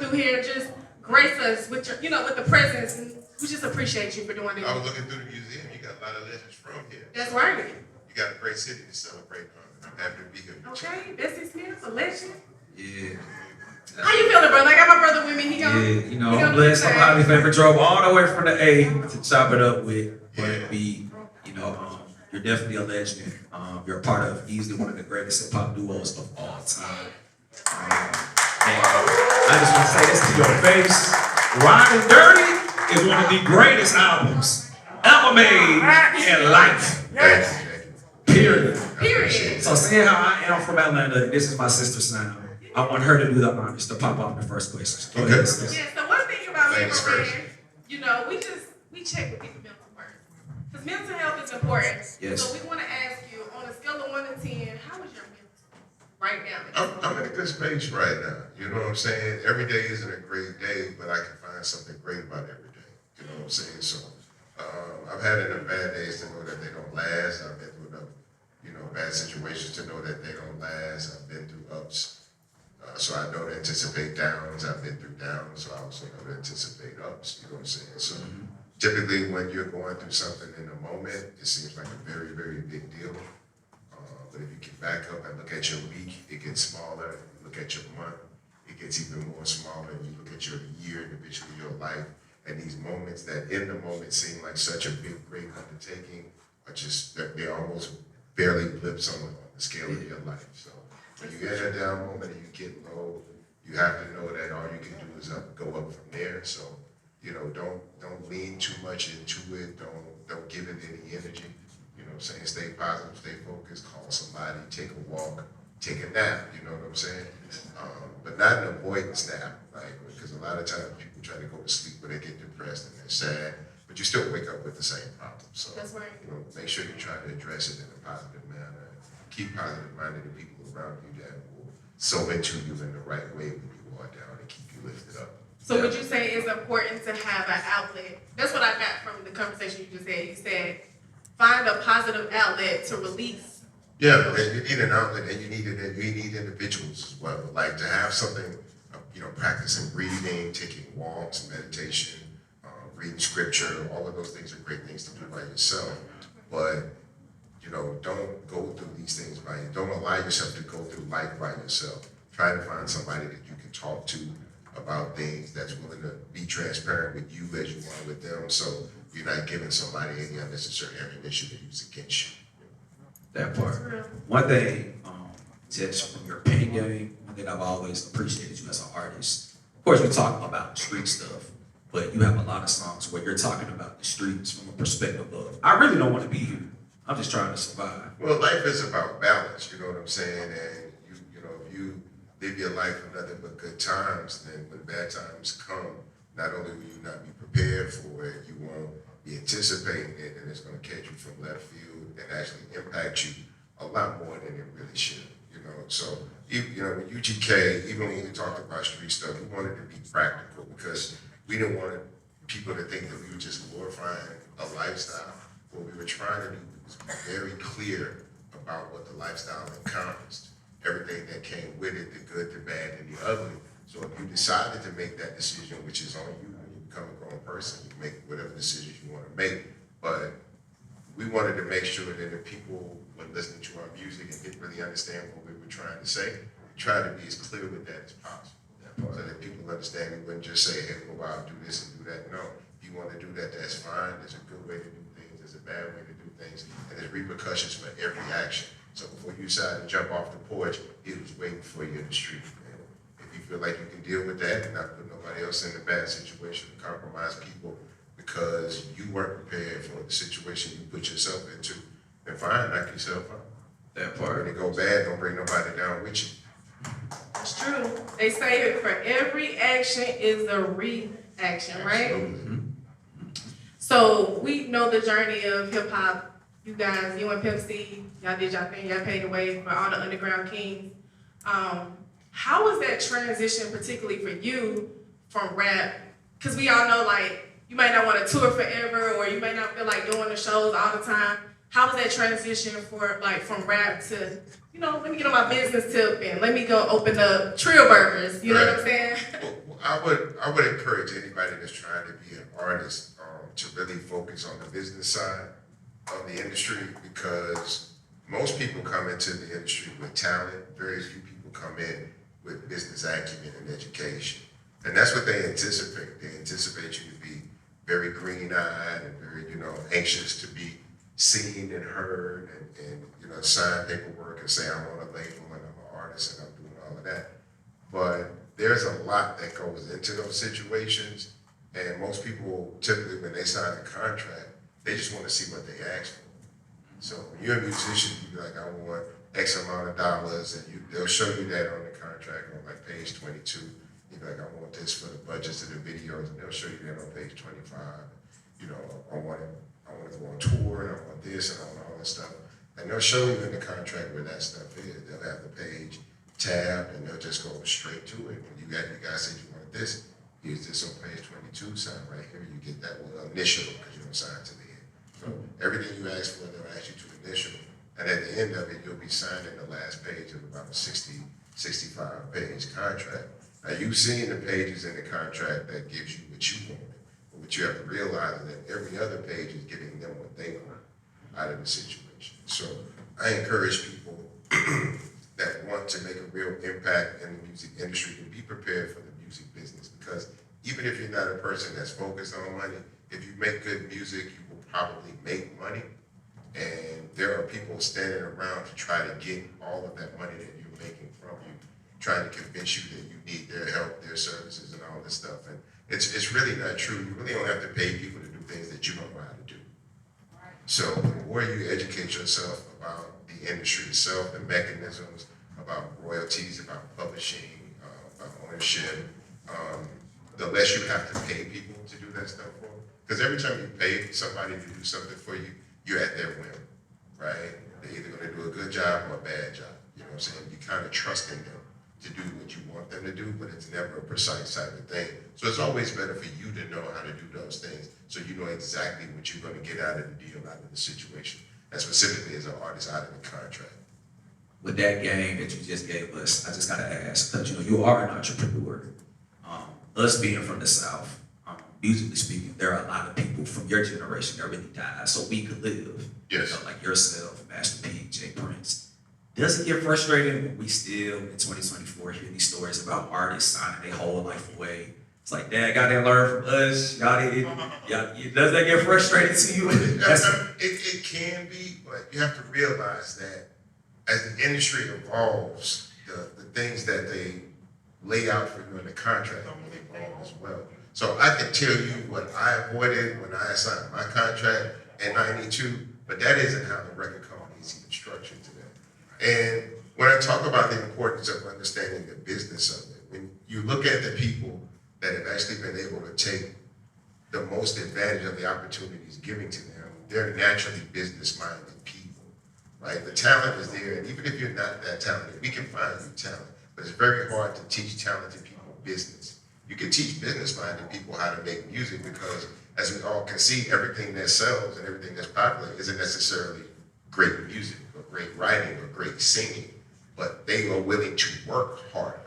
through here, just grace us with your, with the presence, and we just appreciate you for doing it. I was looking through the museum. You got a lot of legends from here. That's right. You got a great city to celebrate on. I'm happy to be here. Okay, Bessie Smith, a legend. Yeah. How you feeling, brother? I got my brother with me. He gonna, I'm blessed. I'm highly favored. Drove all the way from the A to chop it up with Bun B. You're definitely a legend. You're a part of easily one of the greatest hip hop duos of all time. And I just want to say this to your face. Riding Dirty is one of the greatest albums ever made in life. Yes. Period. Period. So seeing how I am from Atlanta, this is my sister's sound. I want her to do the honors to pop off the first question. Go ahead, sis. Yeah, so one thing about Ladies first. we check with people mental first. Because mental health is important. Yes. So we want to ask you, on a scale of 1 to 10, how is your mental right now? I'm in a good space right now. You know what I'm saying? Every day isn't a great day, but I can find something great about every day. You know what I'm saying? So I've had enough bad days to know that they don't last. I've been through enough, bad situations to know that they don't last. I've been through ups. So I know to anticipate downs. I've been through downs, so I also know to anticipate ups. You know what I'm saying? So typically when you're going through something in a moment, it seems like a very, very big deal. But if you can back up and look at your week, it gets smaller. If you look at your month, it gets even more smaller. And you look at your year and eventually your life, and these moments that in the moment seem like such a big, great undertaking are just, they're almost barely blips on the scale of your life. So when you get a down moment and you get low, you have to know that all you can do is go up from there. So, don't lean too much into it. Don't give it any energy. You know what I'm saying? Stay positive, stay focused, call somebody, take a walk, take a nap, you know what I'm saying? But not an avoidance nap, because a lot of times people try to go to sleep when they get depressed and they're sad, but you still wake up with the same problem. So, That's right. Make sure you try to address it in a positive manner. Keep positive-minded people around you that will sow into you in the right way when you are down and keep you lifted up. So would you say it's important to have an outlet? That's what I got from the conversation you just had. You said, find a positive outlet to release. Yeah, and you need an outlet, and you need individuals as well. Like to have something, practicing breathing, taking walks, meditation, reading scripture. All of those things are great things to do by yourself. But don't go through these things by you. Don't allow yourself to go through life by yourself. Try to find somebody that you can talk to about things that's willing to be transparent with you as you are with them. So you're not giving somebody any unnecessary ammunition to use against you. That part. One thing, just from your pen game, one thing I've always appreciated you as an artist. Of course, we talk about street stuff, but you have a lot of songs where you're talking about the streets from a perspective of, I really don't want to be here. I'm just trying to survive. Well, life is about balance, you know what I'm saying? And if you live your life for nothing but good times, then when bad times come, not only will you not be prepared for it, you won't be anticipating it, and it's going to catch you from left field and actually impact you a lot more than it really should. So with UGK, even when we talked about street stuff, we wanted to be practical because we didn't want people to think that we were just glorifying a lifestyle. What we were trying to do was be very clear about what the lifestyle encompassed, everything that came with it, the good, the bad, and the ugly. So if you decided to make that decision, which is on you when you become a grown person, you make whatever decisions you want to make. But we wanted to make sure that the people, when listening to our music and didn't really understand what we were trying to say, we tried to be as clear with that as possible. So that people understand we wouldn't just say, hey, go out, do this and do that. No, if you want to do that, that's fine. There's a good way to do things. There's a bad way to do things. And there's repercussions for every action. So before you decide to jump off the porch, it was waiting for you in the street. And if you feel like you can deal with that and not put nobody else in a bad situation, compromise people because you weren't prepared for the situation you put yourself into, then fine, knock yourself out. That part. When it go bad, don't bring nobody down with you. It's true. They say for every action is a reaction, right? Absolutely. So we know the journey of hip hop. You guys, you and Pimp C, y'all did y'all thing. Y'all paved the way for all the underground kings. How was that transition, particularly for you, from rap? Because we all know, you might not want to tour forever, or you might not feel like doing the shows all the time. How was that transition from rap to, let me get on my business tip and let me go open up Trill Burgers, you know what I'm saying? Well, I would encourage anybody that's trying to be an artist to really focus on the business side of the industry, because most people come into the industry with talent. Very few people come in with business acumen and education. And that's what they anticipate. They anticipate you to be very green-eyed and very, anxious to be seen and heard and sign paperwork and say, I'm on a label and I'm an artist and I'm doing all of that. But there's a lot that goes into those situations, and most people typically, when they sign a contract, they just want to see what they ask for. So when you're a musician, you be like, I want X amount of dollars, and they'll show you that on the contract on like page 22. You'd be like, I want this for the budgets of the videos, and they'll show you that on page 25. I want to go on tour, and I want this, and I want all this stuff. And they'll show you in the contract where that stuff is. They'll have the page tab, and they'll just go straight to it. When you guys said you wanted this, here's this on page 22, sign right here. You get that one initial because you don't sign to the end. So everything you ask for, they'll ask you to initial. And at the end of it, you'll be signing the last page of about a 65 page contract. Now you've seen the pages in the contract that gives you what you wanted. But what you have to realize is that every other page is giving them what they want out of the situation. So I encourage people that want to make a real impact in the music industry to be prepared for the music business, because even if you're not a person that's focused on money, if you make good music, you will probably make money. And there are people standing around to try to get all of that money that you're making from you, trying to convince you that you need their help, their services, and all this stuff. And it's really not true. You really don't have to pay people to do things that you don't know how to do. So the more you educate yourself about the industry itself, the mechanisms, about royalties, about publishing, about ownership, the less you have to pay people to do that stuff for. Because every time you pay somebody to do something for you, you're at their whim, right? They're either going to do a good job or a bad job. You know what I'm saying? You kind of trust in them to do what you want them to do, but it's never a precise type of thing. So it's always better for you to know how to do those things, so you know exactly what you're going to get out of the deal, out of the situation, and specifically as an artist out of the contract. With that game that you just gave us, I just gotta ask, because you are an entrepreneur. Us being from the South, musically speaking, there are a lot of people from your generation that really died so we could live. Yes. Like yourself, Master P, Jay Prince. Does it get frustrating when we still, in 2024, hear these stories about artists signing their whole life away? It's like, Dad, y'all didn't learn from us. Does that get frustrating to you? It can be, but you have to realize that as the industry evolves, the things that they lay out for you in the contract will evolve as well. So I can tell you what I avoided when I signed my contract in '92, but that isn't how the record company is even structured today. And when I talk about the importance of understanding the business of it, when you look at the people that have actually been able to take the most advantage of the opportunities given to them, they're naturally business-minded people, right? The talent is there, and even if you're not that talented, we can find you talent, but it's very hard to teach talented people business. You can teach business-minded people how to make music, because as we all can see, everything that sells and everything that's popular isn't necessarily great music or great writing or great singing, but they are willing to work harder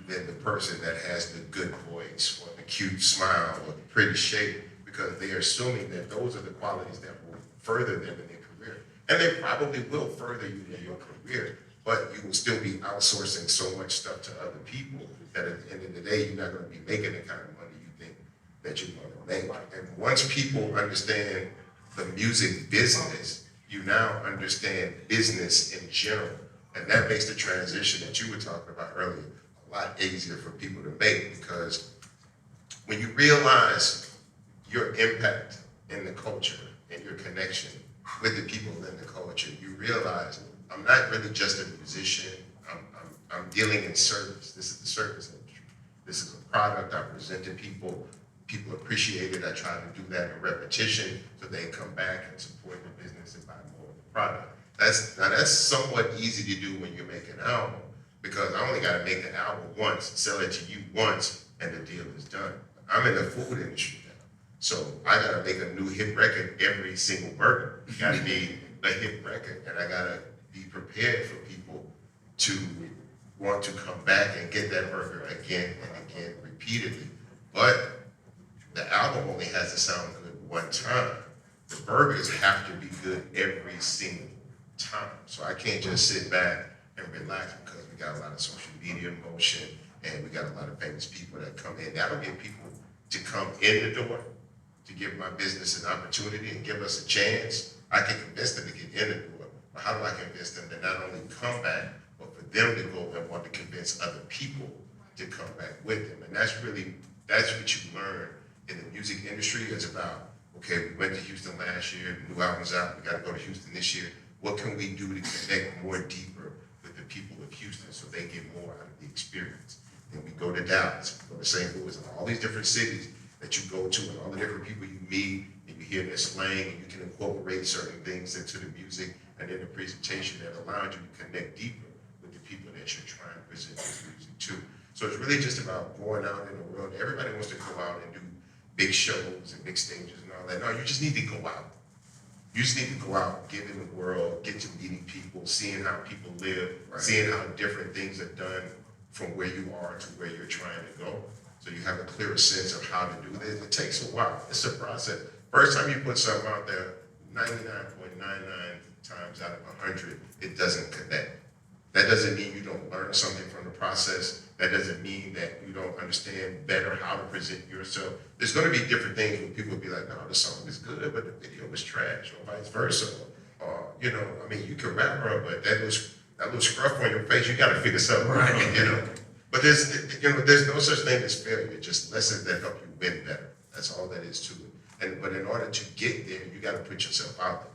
than the person that has the good voice or the cute smile or the pretty shape, because they are assuming that those are the qualities that will further them in their career. And they probably will further you in your career, but you will still be outsourcing so much stuff to other people that at the end of the day, you're not going to be making the kind of money you think that you're going to make. And once people understand the music business, you now understand business in general. And that makes the transition that you were talking about earlier a lot easier for people to make, because when you realize your impact in the culture and your connection with the people in the culture, you realize I'm not really just a musician, I'm dealing in service. This is the service industry. This is a product I present to people. People appreciate it. I try to do that in repetition so they come back and support the business and buy more of the product. That's somewhat easy to do when you make an album, because I only got to make an album once, sell it to you once, and the deal is done. I'm in the food industry now, so I got to make a new hit record every single burger. It got to be a hit record, and I got to be prepared for people to want to come back and get that burger again and again repeatedly. But the album only has to sound good one time. The burgers have to be good every single time. So I can't just sit back and relax because we got a lot of social media motion and we got a lot of famous people that come in. That'll get people to come in the door, to give my business an opportunity and give us a chance. I can convince them to get in the door, but how do I convince them to not only come back, but for them to go and want to convince other people to come back with them? And that's what you learn in the music industry. It's about, okay, we went to Houston last year, the new album's out, we gotta go to Houston this year. What can we do to connect more deeper with the people of Houston so they get more out of the experience? Then we go to Dallas, we go to St. Louis, and all these different cities that you go to and all the different people you meet and you hear their slang and you can incorporate certain things into the music and in the presentation that allows you to connect deeper with the people that you're trying to present this music to. So it's really just about going out in the world. Everybody wants to go out and do big shows and big stages and all that. No, you just need to go out. You just need to go out, get in the world, get to meeting people, seeing how people live, seeing how different things are done from where you are to where you're trying to go. So you have a clearer sense of how to do this. It takes a while. It's a process. First time you put something out there, 99.99 times out of 100, it doesn't connect. That doesn't mean you don't learn something from the process. That doesn't mean that you don't understand better how to present yourself. There's going to be different things where people will be like, no, the song is good, but the video was trash, or vice versa. Or, you know, I mean, you can rap, bro, but that little scruff on your face, you got to figure something out, you know. But there's no such thing as failure, just lessons that help you win better. That's all that is to it. But in order to get there, you got to put yourself out there.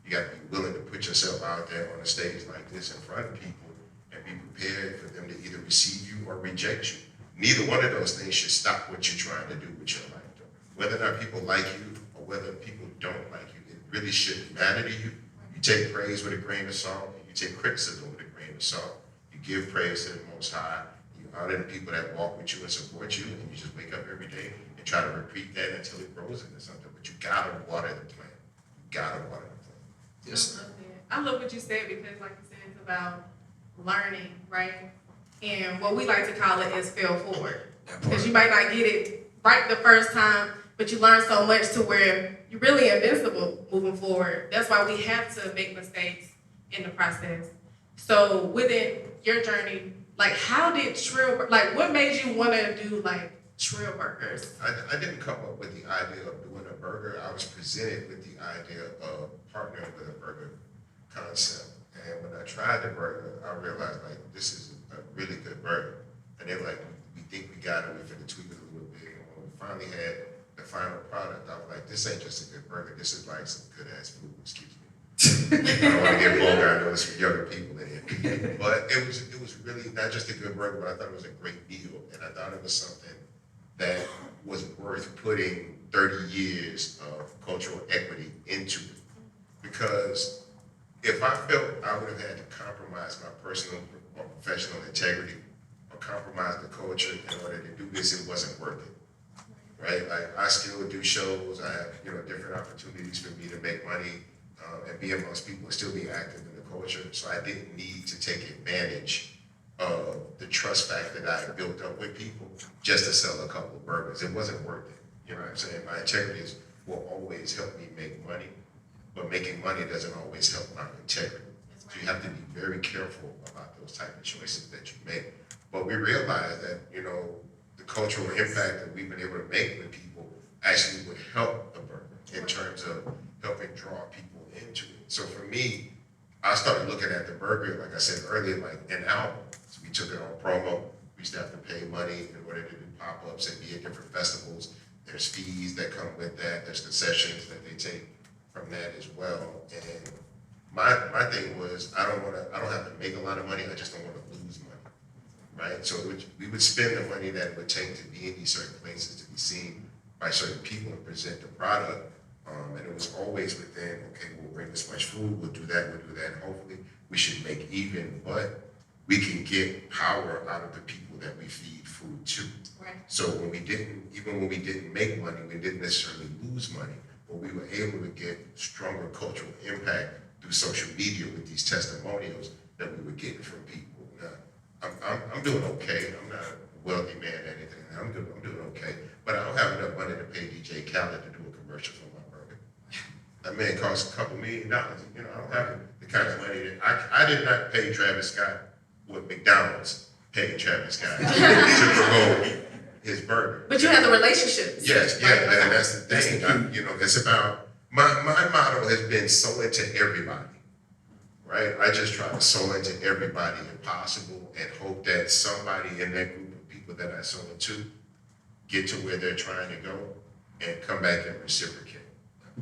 You got to be willing to put yourself out there on a stage like this in front of people and be prepared for them to either receive you or reject you. Neither one of those things should stop what you're trying to do with your life. Whether or not people like you or whether people don't like you, it really shouldn't matter to you. You take praise with a grain of salt, and you take criticism with a grain of salt. You give praise to the Most High. You honor the people that walk with you and support you, and you just wake up every day and try to repeat that until it grows into something. But you gotta water the plant. You gotta water the plant. Yes. I love what you said because, like you said, it's about learning, right? And what we like to call it is fail forward. Because you might not get it right the first time, but you learn so much to where you're really invincible moving forward. That's why we have to make mistakes in the process. So within your journey, like how did what made you want to do like Trill Burgers? I didn't come up with the idea of doing a burger. I was presented with the idea of partnering with a burger concept. And when I tried the burger, I realized like this is a really good burger. And they were like, we think we got it, we're gonna tweak it a little bit. And when we finally had the final product, I was like, this ain't just a good burger, this is like some good ass food, excuse me. I don't want to get vulgar, I know there's some younger people in here. But it was really not just a good burger, but I thought it was a great meal. And I thought it was something that was worth putting 30 years of cultural equity into it. Because if I felt I would have had to compromise my personal or professional integrity or compromise the culture in order to do this, it wasn't worth it, right? Like I still do shows, I have different opportunities for me to make money and be amongst people and still be active in the culture. So I didn't need to take advantage of the trust factor that I had built up with people just to sell a couple of burgers. It wasn't worth it. You know what I'm saying? My integrity will always help me make money, but making money doesn't always help my integrity. So you have to be very careful about those type of choices that you make. But we realize that, the cultural impact that we've been able to make with people actually would help the burger in terms of helping draw people into it. So for me, I started looking at the burger, like I said earlier, like an album. So we took it on promo. We used to have to pay money in order to do pop-ups and be at different festivals. There's fees that come with that. There's concessions that they take from that as well. And my thing was, I don't have to make a lot of money. I just don't want to lose money, right? So we would spend the money that it would take to be in these certain places, to be seen by certain people and present the product. And it was always within, okay, we'll bring this much food, we'll do that, and hopefully we should make even, but we can get power out of the people that we feed food to. Right. So even when we didn't make money, we didn't necessarily lose money, but we were able to get stronger cultural impact through social media with these testimonials that we were getting from people. Now, I'm doing okay. I'm not a wealthy man or anything. I'm doing okay. But I don't have enough money to pay DJ Khaled to do a commercial for my burger. That man costs a couple $1 million. You know, I don't have the kind of money that I did not pay Travis Scott what McDonald's paid Travis Scott to promote his burger. But you have the relationships. Yes, yeah, right? and that's the thing. You know, it's about my motto has been sow into everybody. Right? I just try to sow into everybody if possible and hope that somebody in that group of people that I sow into get to where they're trying to go and come back and reciprocate.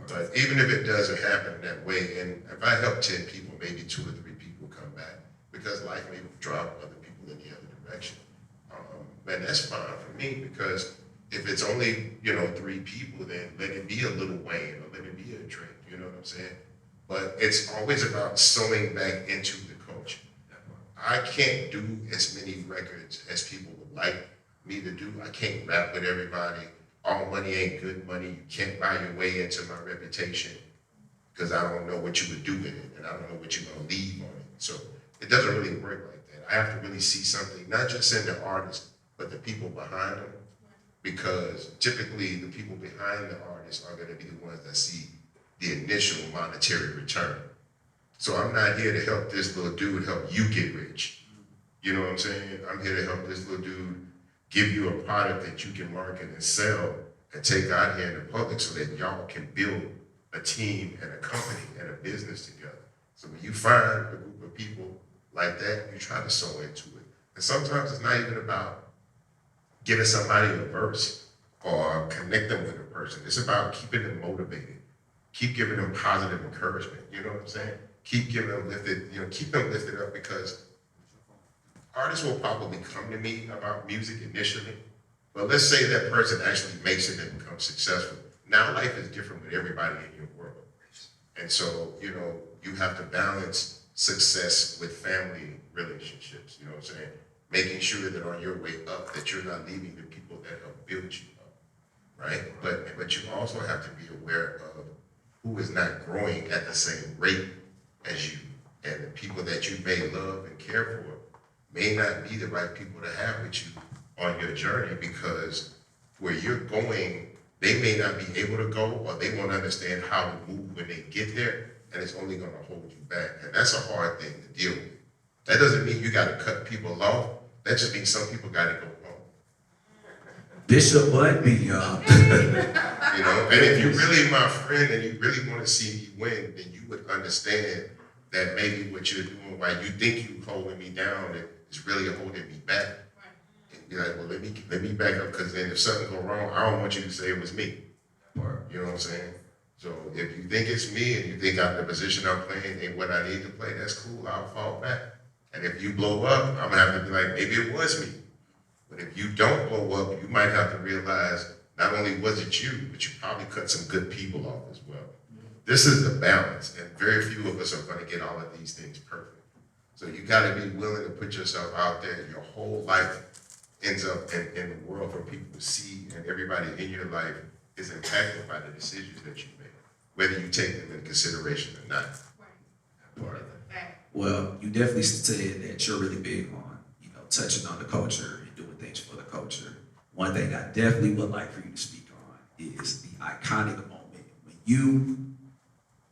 But even if it doesn't happen that way, and if I help 10 people, maybe 2 or 3 people come back because life may drop other people in the other direction. And that's fine for me because if it's only, 3 people, then let it be a Lil Wayne or let it be a Drake, you know what I'm saying? But it's always about sewing back into the culture. I can't do as many records as people would like me to do. I can't rap with everybody. All money ain't good money. You can't buy your way into my reputation because I don't know what you would do with it and I don't know what you're gonna leave on it. So it doesn't really work like that. I have to really see something, not just in the artist, but the people behind them. Because typically the people behind the artist are gonna be the ones that see the initial monetary return. So I'm not here to help this little dude help you get rich. You know what I'm saying? I'm here to help this little dude give you a product that you can market and sell and take out here in the public so that y'all can build a team and a company and a business together. So when you find a group of people like that, you try to sow into it. And sometimes it's not even about giving somebody a verse or connect them with a person. It's about keeping them motivated. Keep giving them positive encouragement. You know what I'm saying? Keep giving them lifted, keep them lifted up because artists will probably come to me about music initially, but let's say that person actually makes it and becomes successful. Now life is different with everybody in your world. And so, you have to balance success with family relationships, you know what I'm saying? Making sure that on your way up that you're not leaving the people that help build you up, right? But you also have to be aware of who is not growing at the same rate as you. And the people that you may love and care for may not be the right people to have with you on your journey because where you're going, they may not be able to go or they won't understand how to move when they get there and it's only gonna hold you back. And that's a hard thing to deal with. That doesn't mean you gotta cut people off. That just means some people gotta go home. Bishop Bun B, y'all. And if you're really my friend and you really want to see me win, then you would understand that maybe what you're doing while you think you're holding me down is really holding me back. And be like, well, let me back up because then if something go wrong, I don't want you to say it was me. Or, you know what I'm saying? So if you think it's me and you think the position I'm playing ain't what I need to play, that's cool. I'll fall back. And if you blow up, I'm gonna have to be like, maybe it was me. But if you don't blow up, you might have to realize not only was it you, but you probably cut some good people off as well. This is the balance, and very few of us are gonna get all of these things perfect. So you gotta be willing to put yourself out there. Your whole life ends up in the world for people to see, and everybody in your life is impacted by the decisions that you make, whether you take them into consideration or not. Right. Well, you definitely said that you're really big on, touching on the culture and doing things for the culture. One thing I definitely would like for you to speak on is the iconic moment when you,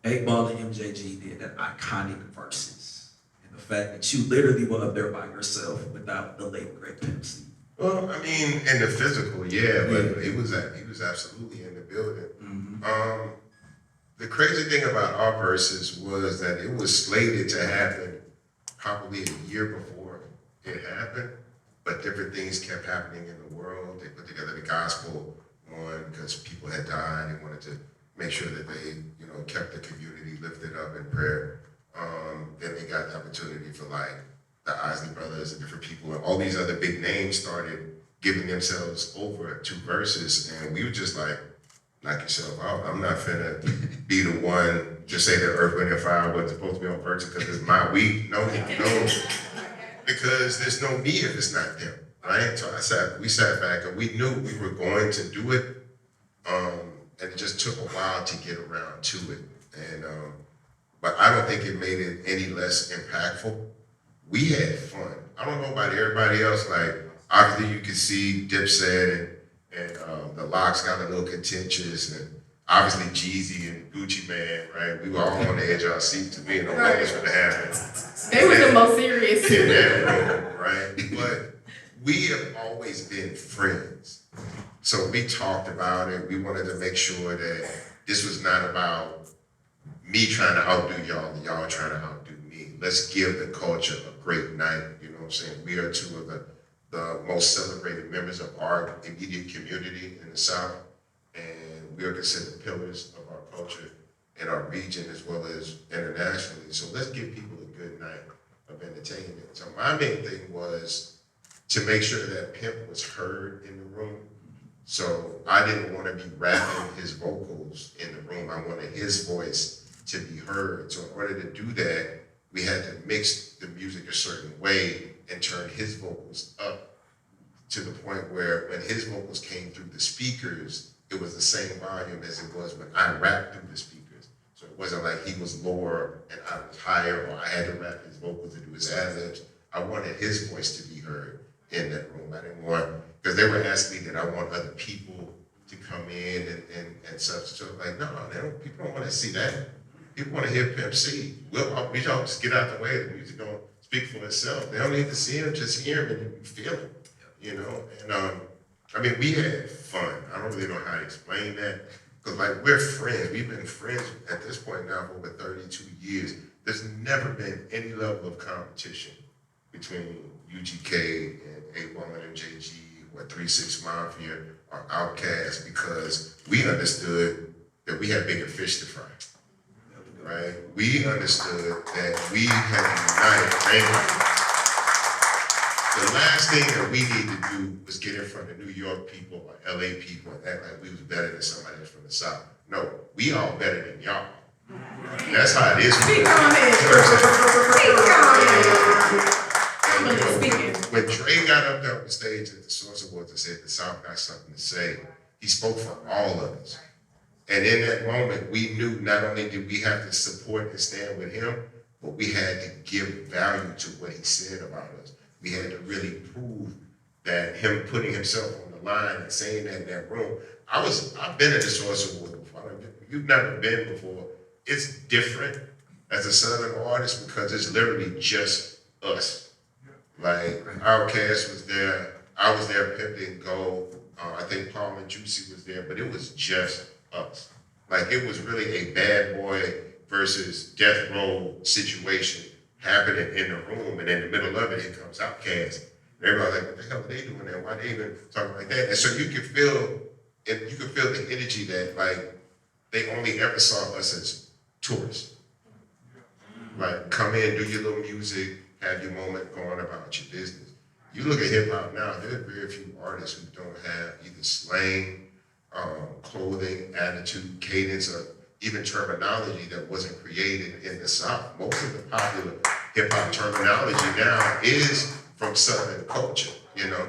8Ball and MJG did that iconic verses. And the fact that you literally were up there by yourself without the late great Pimp C. Well, I mean, in the physical, yeah, but he was absolutely in the building. Mm-hmm. The crazy thing about our verses was that it was slated to happen probably a year before it happened, but different things kept happening in the world. They put together the gospel one because people had died. They wanted to make sure that they, kept the community lifted up in prayer. Then they got the opportunity for like the Isley Brothers and different people and all these other big names started giving themselves over to verses, and we were just like, knock yourself out. I'm not finna be the one to say that Earth, Wind, and Fire wasn't supposed to be on verses because it's my week. No. Because there's no me if it's not them, right? So we sat back and we knew we were going to do it, and it just took a while to get around to it. And but I don't think it made it any less impactful we had fun. I don't know about everybody else. Like obviously, you can see Dipset and the Locks got a little contentious, and obviously Jeezy and Gucci Man, right? We were all on the edge of our seat to be in the moments for the happen. They were the most serious. In that room, right? But we have always been friends. So we talked about it. We wanted to make sure that this was not about me trying to outdo y'all and y'all trying to outdo me. Let's give the culture a great night. You know what I'm saying? We are two of the most celebrated members of our immediate community in the South. And we are considered pillars of our culture in our region as well as internationally. So let's give people a good night of entertainment. So my main thing was to make sure that Pimp was heard in the room. So I didn't want to be rapping his vocals in the room. I wanted his voice to be heard. So in order to do that, we had to mix the music a certain way and turn his vocals up to the point where when his vocals came through the speakers, it was the same volume as it was when I rapped through the speakers. So it wasn't like he was lower and I was higher, or I had to rap his vocals and do his ad-libs. I wanted his voice to be heard in that room. I didn't want, because they were asking me that I want other people to come in and such. So like, no, people don't want to see that. People want to hear Pimp C. We all just get out the way. The music don't speak for itself. They don't need to see him, just hear him and you feel him, you know? And I mean, we had fun. I don't really know how to explain that. Because like, we're friends. We've been friends at this point now for over 32 years. There's never been any level of competition between UGK and A1 and MJG or 3-6 Mafia or Outkast, because we understood that we had bigger fish to fry. Right? We understood that we had to unite. The last thing that we needed to do was get in front of New York people or LA people and act like we was better than somebody that's from the South. No, we all better than y'all. That's how it is. Speak on it. Speak on it. When Dre got up there on the stage at the Source Awards and said the South got something to say, he spoke for all of us. And in that moment, we knew not only did we have to support and stand with him, but we had to give value to what he said about us. We had to really prove that him putting himself on the line and saying that in that room. I've been at the Source Awards before. You've never been before. It's different as a Southern artist because it's literally just us. Like, Outkast was there. I was there, Pimp didn't go. I think Palm and Juicy was there, but it was just us. Like, it was really a Bad Boy versus Death Row situation happening in the room, and in the middle of it, here comes Outkast. Everybody's like, what the hell are they doing there? Why they even talking like that? And so you could feel the energy that like they only ever saw us as tourists. Like, come in, do your little music, have your moment, go on about your business. You look at hip hop now, there are very few artists who don't have either slang, clothing, attitude, cadence, or even terminology that wasn't created in the South. Most of the popular hip hop terminology now is from Southern culture, you know?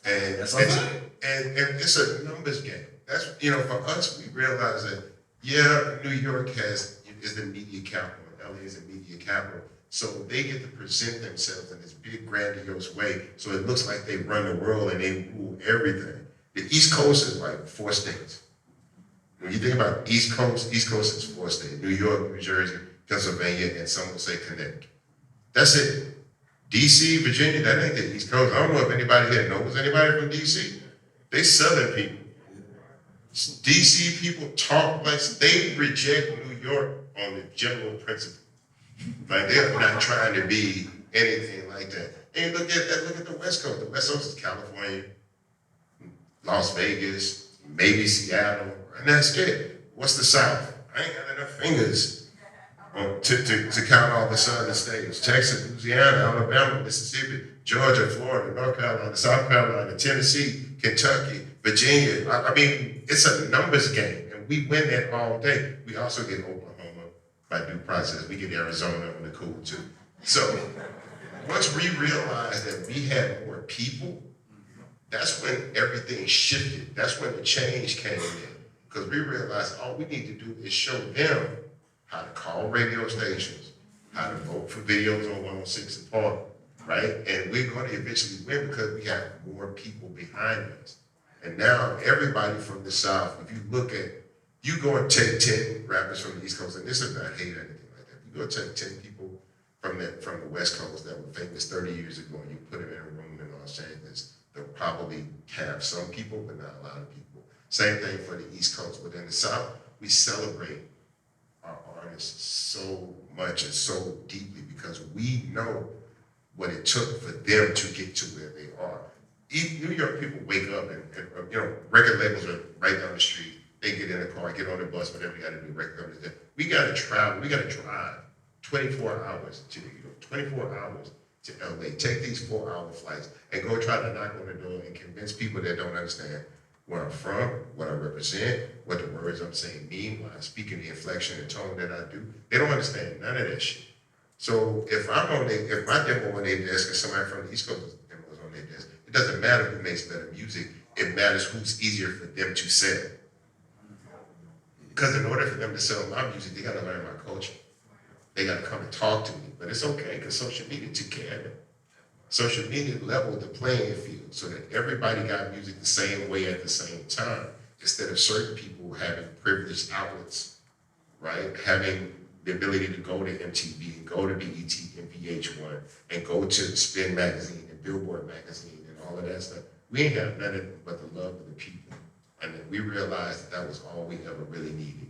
And it's a numbers game. That's, you know, for us, we realize that, yeah, New York is the media capital, LA is the media capital. So they get to present themselves in this big, grandiose way. So it looks like they run the world and they rule everything. The East Coast is like 4 states. When you think about East Coast is 4 states. New York, New Jersey, Pennsylvania, and some will say Connecticut. That's it. DC, Virginia, that ain't the East Coast. I don't know if anybody here knows anybody from DC. They Southern people. DC people talk like, they reject New York on the general principle. Like, they're not trying to be anything like that. And look at the West Coast. The West Coast is California, Las Vegas, maybe Seattle, and that's it. What's the South? I ain't got enough fingers to count all the southern states. Texas, Louisiana, Alabama, Mississippi, Georgia, Florida, North Carolina, South Carolina, Tennessee, Kentucky, Virginia. I mean, it's a numbers game, and we win that all day. We also get Oklahoma by due process. We get Arizona on the cool too. So once we realized that we had more people, that's when everything shifted. That's when the change came in. Because we realized all we need to do is show them how to call radio stations, how to vote for videos on 106 and Park, right? And we're going to eventually win because we have more people behind us. And now everybody from the South, if you look at, you go and take 10 rappers from the East Coast, and this is not hate or anything like that. You go take 10 people from the West Coast that were famous 30 years ago, and you put them in a room in Los Angeles, they'll probably have some people, but not a lot of people. Same thing for the East Coast. But in the South, we celebrate our artists so much and so deeply because we know what it took for them to get to where they are. New York people wake up and record labels are right down the street. They get in the car, get on the bus, whatever you got to do, record companies. We got to travel, we got to drive 24 hours to New York, 24 hours to LA. Take these 4-hour flights and go try to knock on the door and convince people that don't understand where I'm from, what I represent, what the words I'm saying mean, why I speak in the inflection and tone that I do. They don't understand none of that shit. So if my demo on their desk and somebody from the East Coast demo is on their desk, it doesn't matter who makes better music. It matters who's easier for them to sell. Because in order for them to sell my music, they got to learn my culture. They got to come and talk to me. But it's okay because social media took care of it. Social media leveled the playing field so that everybody got music the same way at the same time, instead of certain people having privileged outlets, right? Having the ability to go to MTV and go to BET and VH1 and go to Spin Magazine and Billboard Magazine and all of that stuff. We ain't have none of it but the love of the people. And then we realized that was all we ever really needed.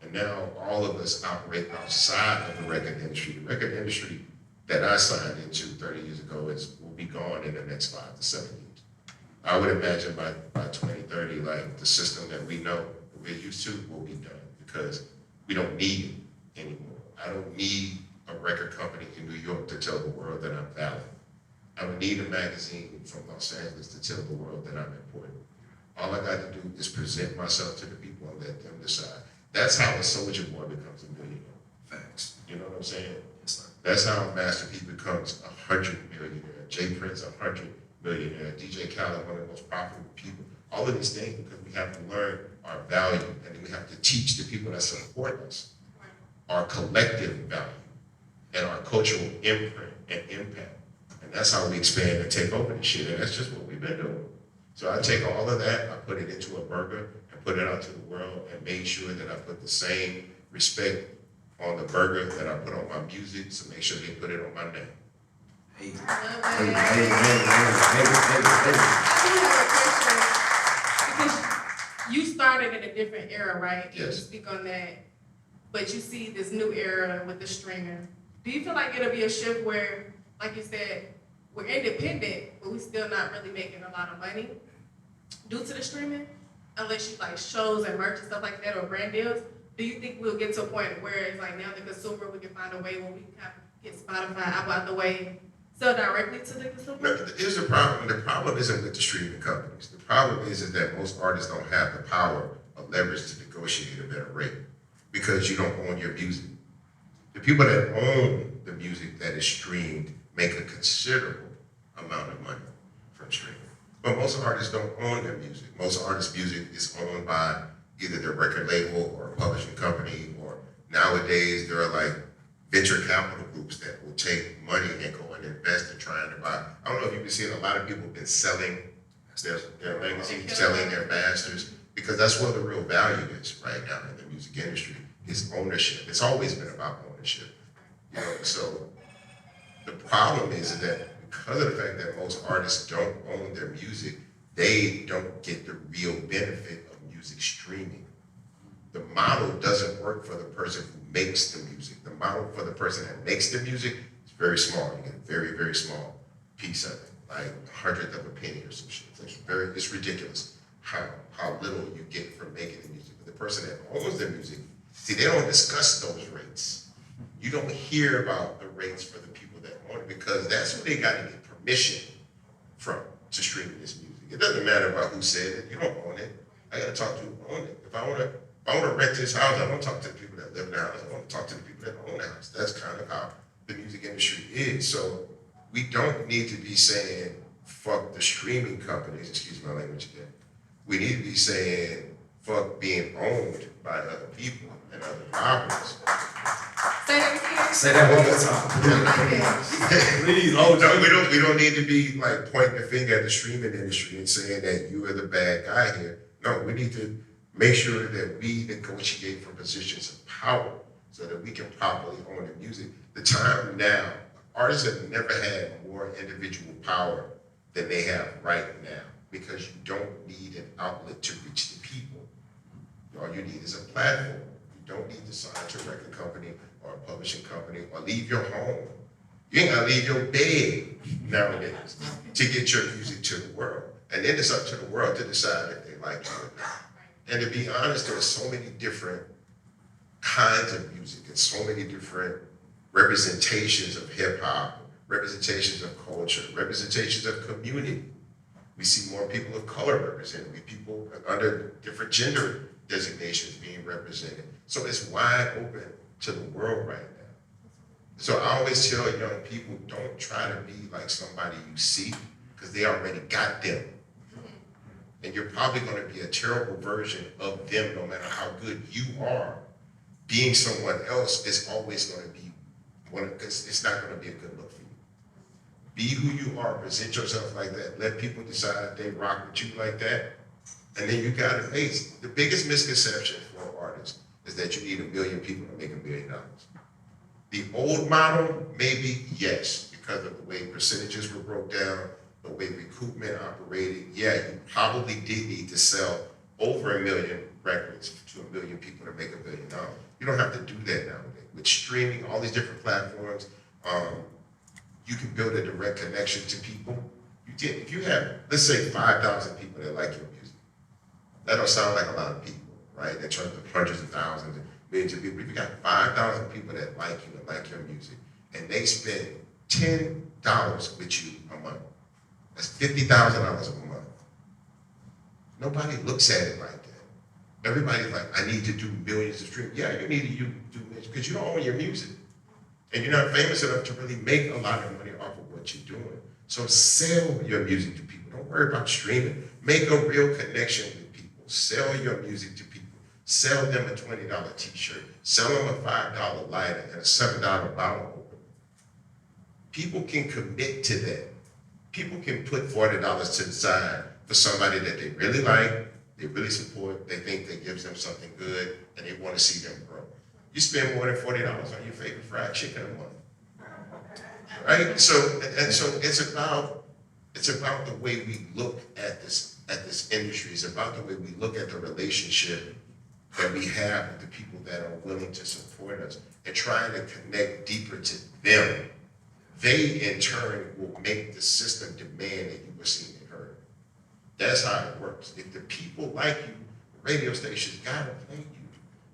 And now all of us operate outside of the record industry. The record industry that I signed into 30 years ago will be gone in the next 5 to 7 years. I would imagine by 2030, like the system that we know, that we're used to, will be done because we don't need it anymore. I don't need a record company in New York to tell the world that I'm valid. I don't need a magazine from Los Angeles to tell the world that I'm important. All I got to do is present myself to the people and let them decide. That's how a Soulja Boy becomes a millionaire. Facts. You know what I'm saying? Yes, sir. That's how Master P becomes 100 millionaire. Jay Prince 100 millionaire. DJ Khaled, one of the most profitable people. All of these things because we have to learn our value and we have to teach the people that support us our collective value and our cultural imprint and impact. And that's how we expand and take over this shit. And that's just what we've been doing. So I take all of that, I put it into a burger and put it out to the world and made sure that I put the same respect on the burger that I put on my music, so make sure they put it on my name. Hey. I Hey, do hey, have a question because you started in a different era, right? Yes. You speak on that, but you see this new era with the streaming. Do you feel like it'll be a shift where, like you said, we're independent, but we're still not really making a lot of money due to the streaming? Unless you like shows and merch and stuff like that or brand deals. Do you think we'll get to a point where it's like now the consumer, we can find a way where we can get Spotify, Apple out the way, sell directly to the consumer? No, here's the problem. The problem isn't with the streaming companies. The problem is that most artists don't have the power or leverage to negotiate a better rate because you don't own your music. The people that own the music that is streamed make a considerable amount of money from streaming. But most artists don't own their music. Most artists' music is owned by either their record label or a publishing company, or nowadays there are like venture capital groups that will take money and go and invest in trying to buy. I don't know if you've been seeing a lot of people have been selling their magazines, selling their masters, because that's where the real value is right now in the music industry, is ownership. It's always been about ownership. You know, so the problem is that because of the fact that most artists don't own their music, they don't get the real benefit of music streaming. The model doesn't work for the person who makes the music. The model for the person that makes the music is very small. You get a very, very small piece of it, like a 100th of a penny or some shit. It's ridiculous how little you get from making the music. But the person that owns the music, see, they don't discuss those rates. You don't hear about the rates for the people that own it because that's who they got to get permission from to stream this music. It doesn't matter about who said it. You don't own it. I got to talk to who owns it. If I want to rent this house, I don't talk to the people that live in the house. I want to talk to the people that own the house. That's kind of how the music industry is. So we don't need to be saying, fuck the streaming companies, excuse my language again. We need to be saying, fuck being owned by other people and other properties. Say that again. Say that one more time. Please, oh, No, we don't need to be like pointing the finger at the streaming industry and saying that you are the bad guy here. No, we need to make sure that we negotiate from positions of power so that we can properly own the music. The time now, artists have never had more individual power than they have right now because you don't need an outlet to reach the people. All you need is a platform. You don't need to sign to a record company or a publishing company or leave your home. You ain't gotta leave your bed nowadays to get your music to the world. And then it's up to the world to decide if they like you or not. And to be honest, there's so many different kinds of music and so many different representations of hip hop, representations of culture, representations of community. We see more people of color represented, we people under different gender designations being represented. So it's wide open to the world right now. So I always tell young people, don't try to be like somebody you see, because they already got them. And you're probably gonna be a terrible version of them no matter how good you are. Being someone else is always gonna be because it's not gonna be a good look for you. Be who you are, present yourself like that. Let people decide they rock with you like that. And then you got a base. The biggest misconception for artists is that you need 1 million people to make $1 million. The old model, maybe yes, because of the way percentages were broke down, the way recoupment operated. Yeah, you probably did need to sell over 1 million records to 1 million people to make $1 billion. You don't have to do that nowadays. With streaming, all these different platforms, you can build a direct connection to people. If you have, let's say 5,000 people that like your music, that don't sound like a lot of people, right? In terms of hundreds of thousands and millions of people. If you got 5,000 people that like you and like your music, and they spend $10 with you a month, that's $50,000 a month. Nobody looks at it like that. Everybody's like, I need to do millions of streams. Yeah, you need to do millions because you don't own your music. And you're not famous enough to really make a lot of money off of what you're doing. So sell your music to people. Don't worry about streaming. Make a real connection with people. Sell your music to people. Sell them a $20 t-shirt. Sell them a $5 lighter and a $7 bottle opener. People can commit to that. People can put $40 to the side for somebody that they really like, they really support, they think that gives them something good, and they want to see them grow. You spend more than $40 on your favorite fried chicken a month, right? So it's about the way we look at this industry. It's about the way we look at the relationship that we have with the people that are willing to support us and trying to connect deeper to them. They in turn will make the system demand that you were seen and heard. That's how it works. If the people like you, the radio stations gotta play you.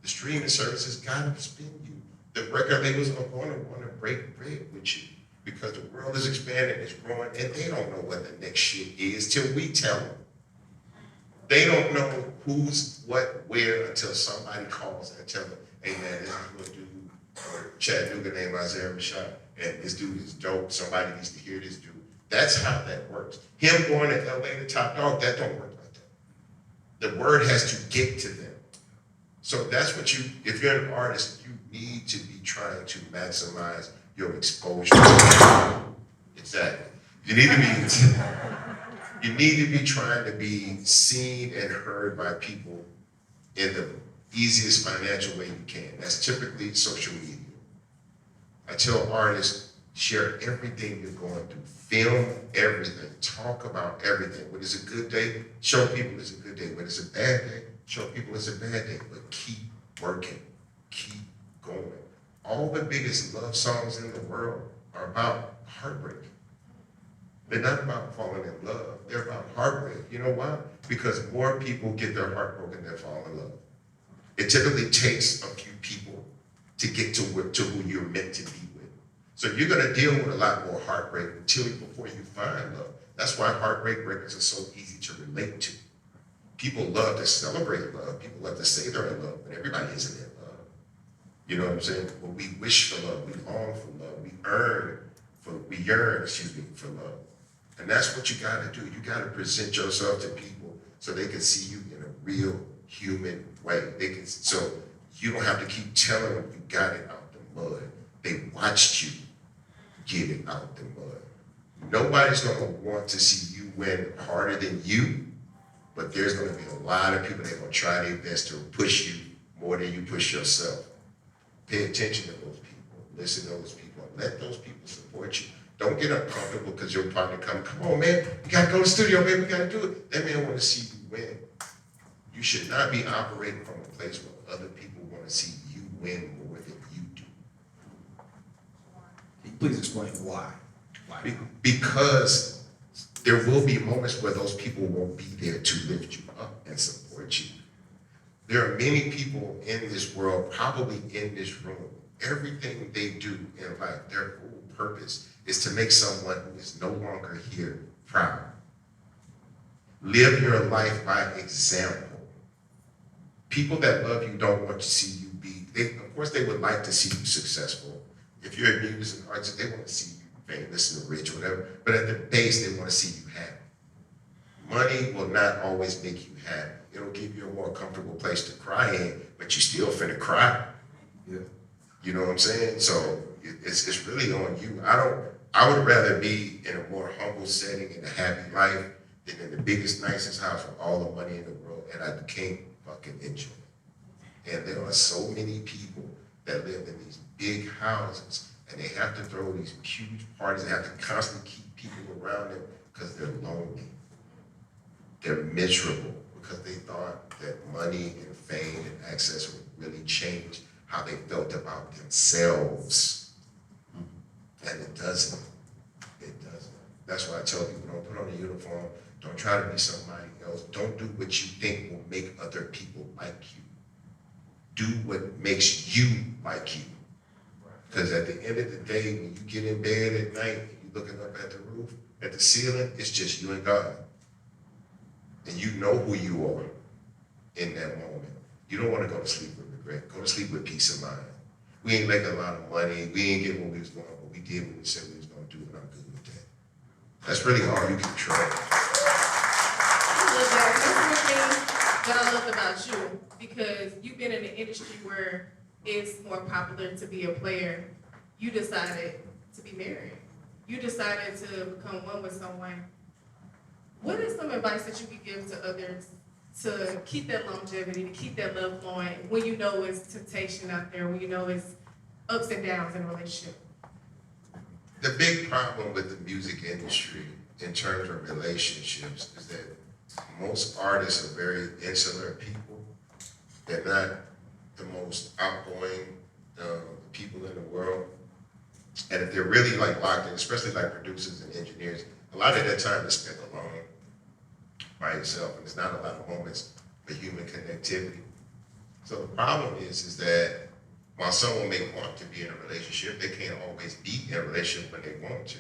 The streaming services gotta spin you. The record labels are gonna wanna break bread with you because the world is expanding, it's growing, and they don't know what the next shit is till we tell them. They don't know who's, what, where until somebody calls and tell them, hey man, this is what dude or Chattanooga named Isaiah Rashad, and this dude is dope, somebody needs to hear this dude. That's how that works. Him going to LA to Top Dog, that don't work like that. The word has to get to them. So that's what if you're an artist, you need to be trying to maximize your exposure. Exactly. You need to be trying to be seen and heard by people in the easiest financial way you can. That's typically social media. I tell artists, share everything you're going through. Film everything. Talk about everything. When it's a good day, show people it's a good day. When it's a bad day, show people it's a bad day. But keep working. Keep going. All the biggest love songs in the world are about heartbreak. They're not about falling in love. They're about heartbreak. You know why? Because more people get their heart broken than fall in love. It typically takes a few people to get to who you're meant to be with. So you're gonna deal with a lot more heartbreak before you find love. That's why heartbreak records are so easy to relate to. People love to celebrate love. People love to say they're in love, but everybody isn't in love. You know what I'm saying? When we wish for love, we long for love, we yearn for love. And that's what you gotta do. You gotta present yourself to people so they can see you in a real human way. So you don't have to keep telling them you got it out the mud. They watched you get it out the mud. Nobody's gonna want to see you win harder than you, but there's gonna be a lot of people that are gonna try their best to push you more than you push yourself. Pay attention to those people, listen to those people, let those people support you. Don't get uncomfortable because your partner come on man, you gotta go to the studio, man, we gotta do it. That man wanna see you win. You should not be operating from a place where other people wanna see you win more than you do. Can you please explain why? Because there will be moments where those people won't be there to lift you up and support you. There are many people in this world, probably in this room, everything they do in life, their whole purpose is to make someone who is no longer here proud. Live your life by example. People that love you don't want to see you be, of course they would like to see you successful. If you're a music artist, they want to see you famous and rich or whatever, but at the base, they want to see you happy. Money will not always make you happy. It'll give you a more comfortable place to cry in, but you still finna cry. Yeah. You know what I'm saying? So it's really on you. I would rather be in a more humble setting in a happy life than in the biggest, nicest house with all the money in the world, and I can't fucking enjoy it. And there are so many people that live in these big houses, and they have to throw these huge parties. They have to constantly keep people around them because they're lonely. They're miserable because they thought that money and fame and access would really change how they felt about themselves. And it doesn't. It doesn't. That's why I tell people, don't put on a uniform. Don't try to be somebody else. Don't do what you think will make other people like you. Do what makes you like you. Because at the end of the day, when you get in bed at night and you're looking up at the roof, at the ceiling, it's just you and God. And you know who you are in that moment. You don't want to go to sleep with regret. Go to sleep with peace of mind. We ain't making a lot of money. We ain't getting what we was going, but we did what we said we was going to do, and I'm good with that. That's really all you control. I love that. That's one thing that I love about you, because you've been in an industry where it's more popular to be a player. You decided to be married. You decided to become one with someone. What is some advice that you could give to others to keep that longevity, to keep that love flowing when you know it's temptation out there, when you know it's ups and downs in a relationship? The big problem with the music industry in terms of relationships is that most artists are very insular people. They're not the most outgoing people in the world. And if they're really like locked in, especially like producers and engineers, a lot of their time is spent alone by yourself, and there's not a lot of moments for human connectivity. So the problem is that while someone may want to be in a relationship, they can't always be in a relationship when they want to.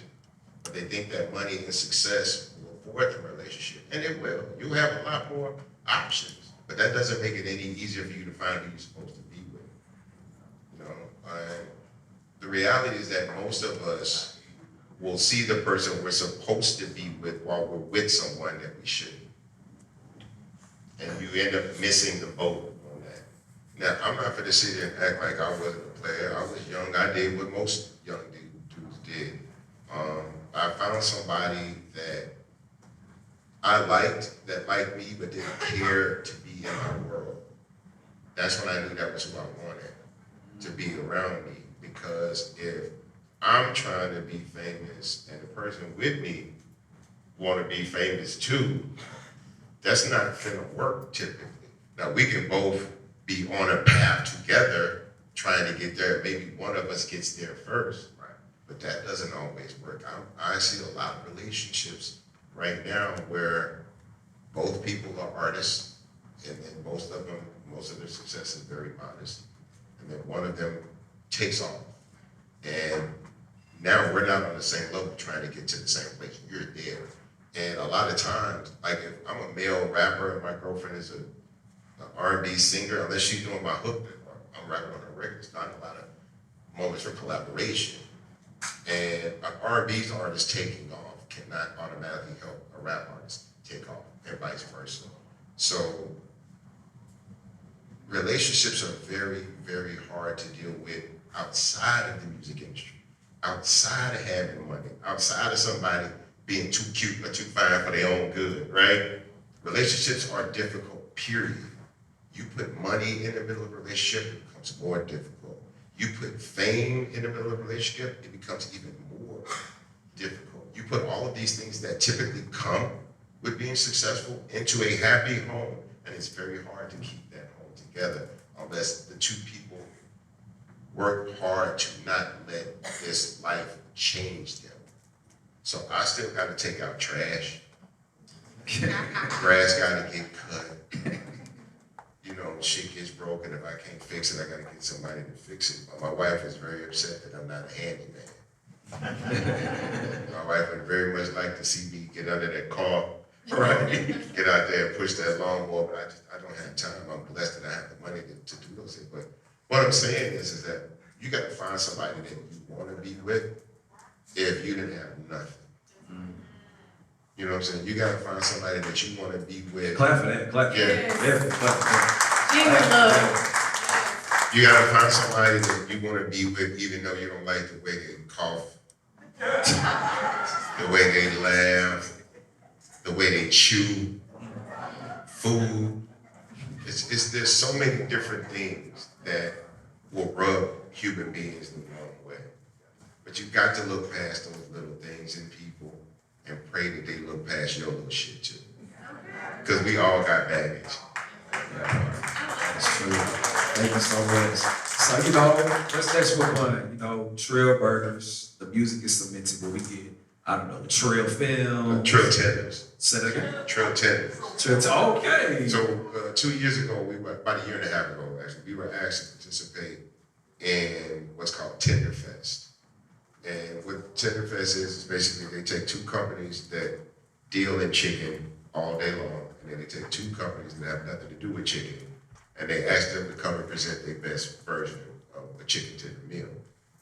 But they think that money and success will afford the relationship, and it will. You'll have a lot more options, but that doesn't make it any easier for you to find who you're supposed to be with. You know, the reality is that most of us will see the person we're supposed to be with while we're with someone that we shouldn't. And you end up missing the boat on that. Now, I'm not going to sit here and act like I wasn't a player. I was young. I did what most young dudes did. I found somebody that I liked, that liked me, but didn't care to be in my world. That's when I knew that was who I wanted to be around me. Because if I'm trying to be famous and the person with me want to be famous too, that's not gonna work typically. Now we can both be on a path together trying to get there. Maybe one of us gets there first, right? But that doesn't always work. I see a lot of relationships right now where both people are artists, and most of their success is very modest, and then one of them takes off. And now we're not on the same level trying to get to the same place. You're there. And a lot of times, like if I'm a male rapper and my girlfriend is an R&B singer, unless she's doing my hook, I'm rapping on her record, it's not a lot of moments for collaboration. And an R&B artist taking off cannot automatically help a rap artist take off, and vice versa. So relationships are very, very hard to deal with outside of the music industry, outside of having money, outside of somebody being too cute or too fine for their own good, right? Relationships are difficult, period. You put money in the middle of a relationship, it becomes more difficult. You put fame in the middle of a relationship, it becomes even more difficult. You put all of these things that typically come with being successful into a happy home, and it's very hard to keep that home together unless the two people work hard to not let this life change them. So I still gotta take out trash. Grass gotta get cut. You know, shit gets broken. If I can't fix it, I gotta get somebody to fix it. But my wife is very upset that I'm not a handyman. My wife would very much like to see me get under that car, right? Get out there and push that lawnmower, but I don't have time. I'm blessed that I have the money to do those things. But what I'm saying is that you gotta find somebody that you wanna be with if you didn't have nothing. You know what I'm saying? You gotta find somebody that you wanna be with. Clap for that. Clap. Yes. Yeah. Clap for that. Genuine love. You gotta find somebody that you wanna be with even though you don't like the way they cough, the way they laugh, the way they chew, food. There's so many different things that will rub human beings the wrong way. But you got to look past those little things in people and pray that they look past your little shit too. Because we all got baggage. That's true. Thank you so much. So, you know, let's what fun. You know, Trill Burgers, the music is cemented, but we get, I don't know, Trill Film. Trail tenders. Say that again. Trail tenders. Okay. So 2 years ago, about a year and a half ago, actually, we were asked to participate in what's called Tenderfest. And what Tenderfest is basically they take two companies that deal in chicken all day long, and then they take two companies that have nothing to do with chicken, and they ask them to come and present their best version of a chicken tender meal.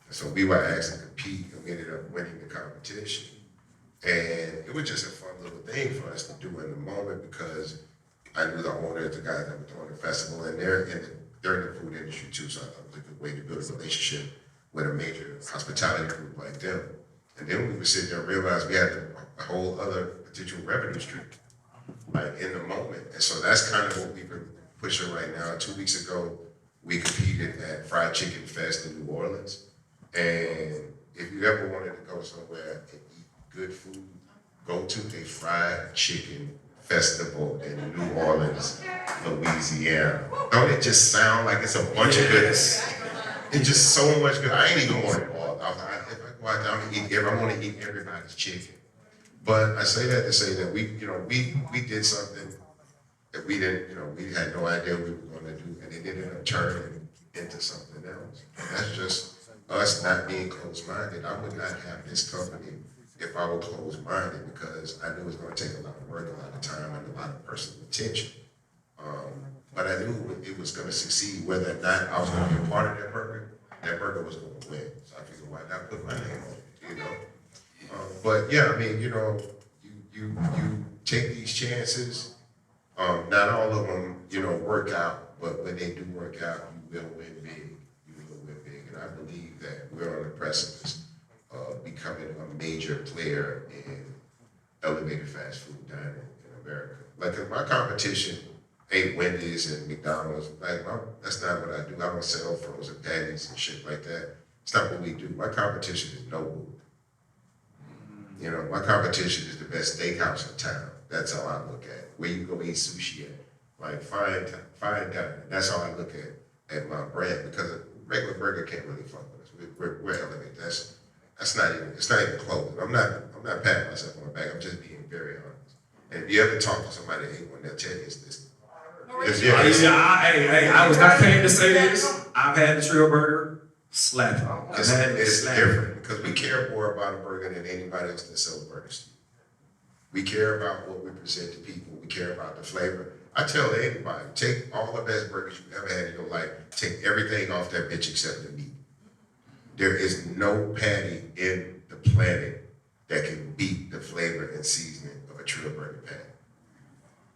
And so we were asked to compete, and we ended up winning the competition. And it was just a fun little thing for us to do in the moment because I knew the owners, the guys that were throwing the festival, and they're in the food industry too, so I thought it was a good way to build a relationship with a major hospitality group like them. And then we were sitting there and realized we had a whole other potential revenue stream, like in the moment. And so that's kind of what we've been pushing right now. 2 weeks ago, we competed at Fried Chicken Fest in New Orleans. And if you ever wanted to go somewhere and eat good food, go to a fried chicken festival in New Orleans, Louisiana. Don't it just sound like it's a bunch of goodness? It's just so much good. I ain't even want it all. If I go out there, I want to eat everybody's chicken. But I say that to say that we did something that we didn't, we had no idea we were going to do, and it ended up turning into something else. And that's just us not being closed-minded. I would not have this company if I were closed-minded because I knew it was going to take a lot of work, a lot of time, and a lot of personal attention. But I knew it was going to succeed, whether or not I was going to be a part of that burger was going to win. So I figured, why not put my name on it, But yeah, I mean, you take these chances. Not all of them, work out, but when they do work out, you will win big. You will win big. And I believe that we're on the precipice of becoming a major player in elevated fast food dining in America. Like my competition ain't Wendy's and McDonald's. That's not what I do. I don't sell frozen patties and shit like that. It's not what we do. My competition is Nobu. My competition is the best steakhouse in town. That's how I look at it. Where you go eat sushi at. Like fine dining. That's how I look at my brand because a regular burger can't really fuck with us. We're elevated. It's not even close. I'm not patting myself on the back. I'm just being very honest. And if you ever talk to somebody that ain't one, they'll tell you it's this. I was not paying to say this. I've had the Trill Burger. Slap. It's different because we care more about a burger than anybody else that sells burgers to you. We care about what we present to people. We care about the flavor. I tell anybody, take all the best burgers you've ever had in your life. Take everything off that bitch except the meat. There is no patty in the planet that can beat the flavor and seasoning of a Trill Burger patty.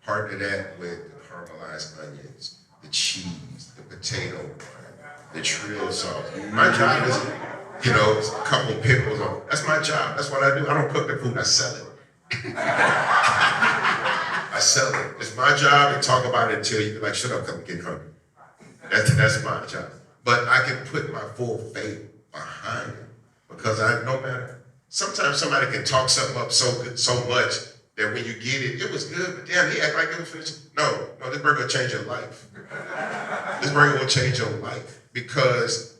Partner that with the caramelized onions, the cheese, the potato, the trill sauce. My job is, you know, a couple of pickles. That's my job. That's what I do. I don't cook the food. I sell it. I sell it. It's my job to talk about it until you be like, shut up, I'm getting hungry. That's my job. But I can put my full faith behind it because no matter. Sometimes somebody can talk something up so good, so much that when you get it, it was good, but damn, he act like it was finished. No, this burger will change your life. This burger will change your life because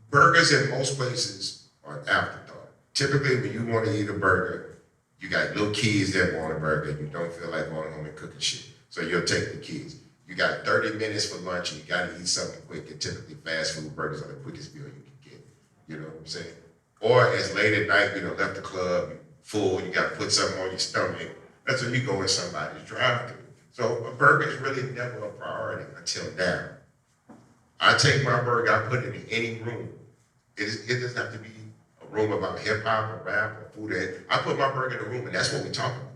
burgers in most places are an afterthought. Typically, when you want to eat a burger, you got little kids that want a burger. You don't feel like going home and cooking shit, so you'll take the kids. You got 30 minutes for lunch and you got to eat something quick, and typically fast food burgers are the quickest meal you can get. You know what I'm saying? Or it's late at night, you know, left the club, full, you got to put something on your stomach. That's when you go in somebody's drive-thru. So a burger is really never a priority until now. I take my burger, I put it in any room. It doesn't have to be a room about hip-hop or rap or food. I put my burger in the room, and that's what we talk about.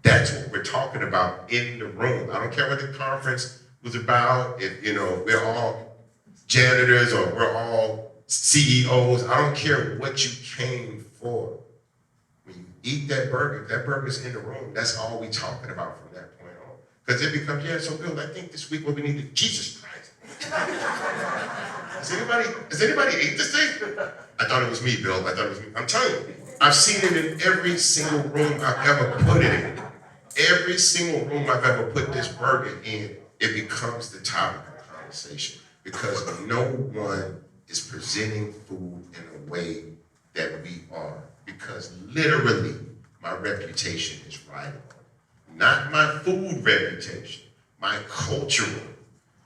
That's what we're talking about in the room. I don't care what the conference was about, if, you know, we're all janitors or we're all CEOs, I don't care what you came for. When you eat that burger, if that burger's in the room, that's all we talking about from that point on. Because it becomes, yeah, so Bill, I think this week what we need to, Jesus Christ. Has anybody ate this thing? I thought it was me, Bill. I thought it was me. I'm telling you, I've seen it in every single room I've ever put it in. Every single room I've ever put this burger in, it becomes the topic of conversation. Because no one is presenting food in a way that we are. Because literally, my reputation is riding on it. Not my food reputation, my cultural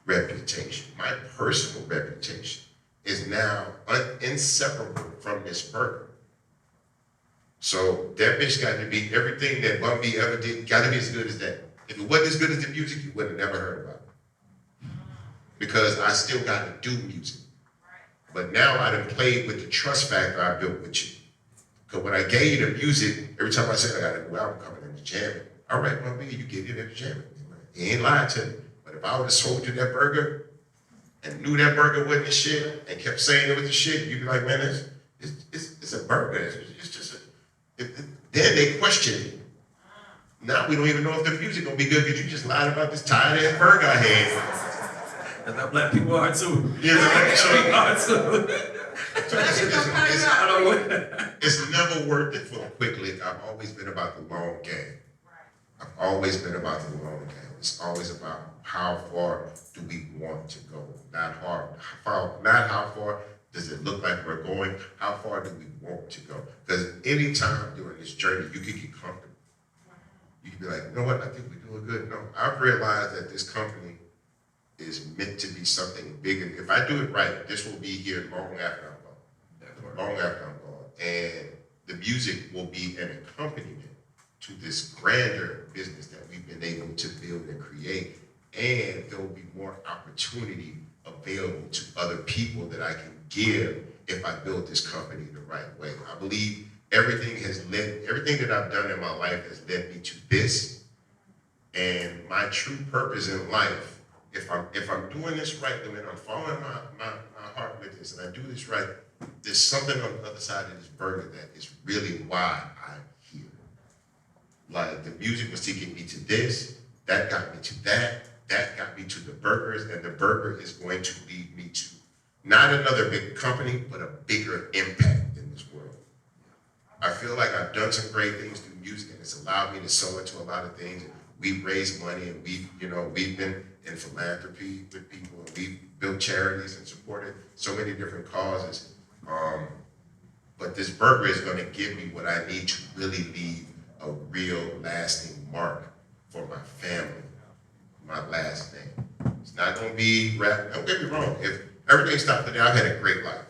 reputation, my personal reputation is now inseparable from this burger. So that bitch got to be, everything that Bun B ever did, got to be as good as that. If it wasn't as good as the music, you would have never heard about it. Because I still got to do music. But now I done played with the trust factor I built with you. Because when I gave you the music, every time I said I got a new album coming in the jamming, all right, Bun B, you get it in the jamming. He ain't lying to me. But if I would have sold you that burger and knew that burger wasn't the shit and kept saying it was the shit, you'd be like, man, it's a burger. It's just a, then they question it. Now we don't even know if the music gonna be good because you just lied about this tired ass burger I had. And the black people are too. You know, We are too. It's never worth it for a quick lick. I've always been about the long game. I've always been about the long game. It's always about how far do we want to go, not how far does it look like we're going, how far do we want to go? Because any time during this journey, you can get comfortable. You can be like, you know what, I think we're doing good. No, I've realized that this company is meant to be something bigger. If I do it right, this will be here long after I'm gone. Long after I'm gone. And the music will be an accompaniment to this grander business that we've been able to build and create. And there will be more opportunity available to other people that I can give if I build this company the right way. I believe everything that I've done in my life has led me to this. And my true purpose in life, if I'm doing this right, then I'm following my heart with this, and I do this right, there's something on the other side of this burger that is really why I'm here. Like the music was taking me to this, that got me to that got me to the burgers, and the burger is going to lead me to not another big company, but a bigger impact in this world. I feel like I've done some great things through music, and it's allowed me to sow into a lot of things. We've raised money, and we've been in philanthropy with people, and we've built charities and supported so many different causes. But this burger is going to give me what I need to really leave a real lasting mark for my family, my last name. It's not going to be rap. Don't get me wrong. If everything stopped today, I've had a great life.